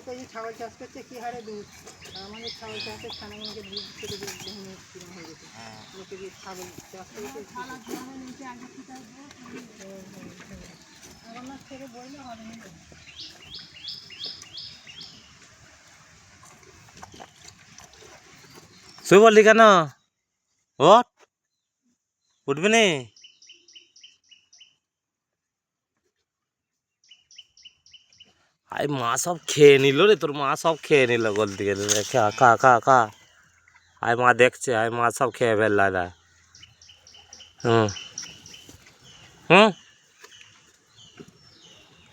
লোকে যে ছাগল চাষ করছে কি হারে দুধ, আমাদের ছাগল চাষের ছানাগুলোকে দুধ থেকে কিরম হয়ে গেছে। লোকে যে ছাগল চাষ করেছে আমার না ছেড়ে বইলে হবে না। শুয়ে বললি কেন? ওঠ, উঠবি নি? আই মা সব খেয়ে নিল রে, তোর মা সব খেয়ে নিল গলতি গেলে। খা খা খা খা। আই মা দেখছে, আই মা সব খেয়ে ফেললা দা। হুম হুম,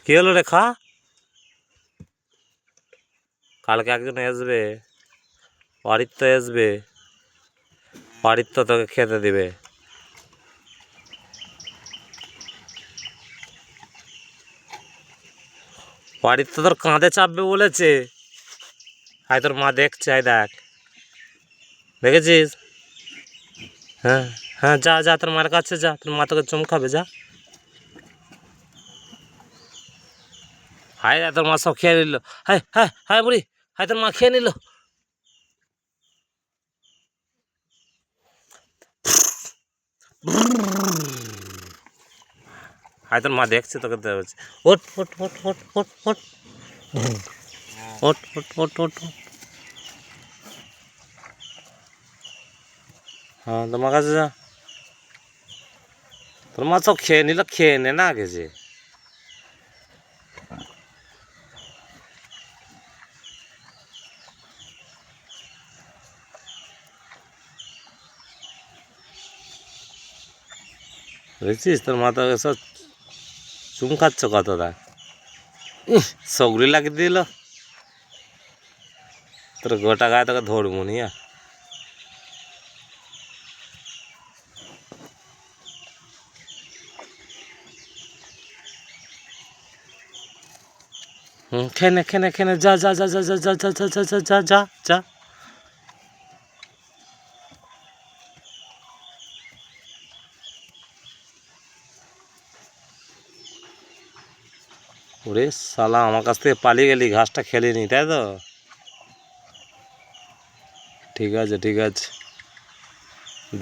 কি হলো রে? খা। কালকে একজন আসবে, অরিত্য আসবে, অরিত্য তোকে খেতে দিবে। অরিত্য তোর কাঁধে চাপবে বলেছে। আয় তোর মা দেখছে, আয় দেখ, দেখেছিস? হ্যাঁ হ্যাঁ, যা যা তোর মার কাছে যা, তোর মা তোকে চমকাবে, যা। হায় তোর মা সব খেয়ে নিল। হায় হায় হায় বুড়ি, হায় তোর মা খেয়ে নিল। হায় তোর মা দেখছে তোকে, বলছে ওঠ ওঠ ওঠ ওঠ ওঠ ওঠ ওঠ ওঠ ওঠ ওঠ। হ্যাঁ তোমার কাছে যা, তোর মা সব খেয়ে নিল, খেয়ে নে না গেছে। দেখছিস তোর মা তোকে সব চুম খাচ্ছ কত দেখ, সগড়ি লাগিয়ে দিল। তোর গোটা গায়ে তোকে ধরবো নি। খেনে খেনে খেনে যা যা যা যা যা যা যা যা যা যা যা যা যা। ওরে শালা, আমার কাছ থেকে পালিয়ে গেলি, ঘাসটা খেলি নি তাই তো? ঠিক আছে ঠিক আছে,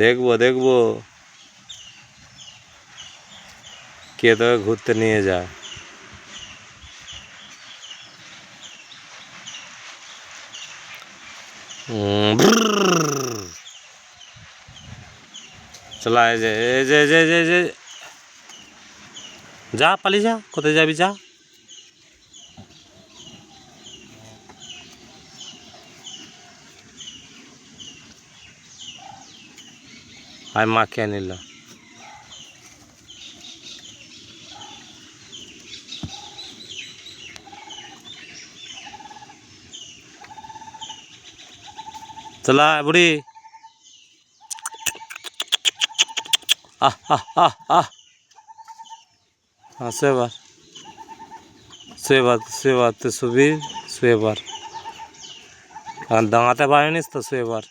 দেখবো দেখবো কে তোকে ঘুরতে নিয়ে যায়। চলা, এই যে এই যে এই যে এই যে, যা পালিয়ে যা, কোথায় যাবি যা। আয় মা খেয়ে নিল। চলা বুড়ি, আহ আহ আহ আহ। হ্যাঁ শুয়েবার, শুয়েবার শুয়েবার, তুই শুবি, শুয়েবার। আর দাঁড়াতে পারিনিস তো, শুয়েবার।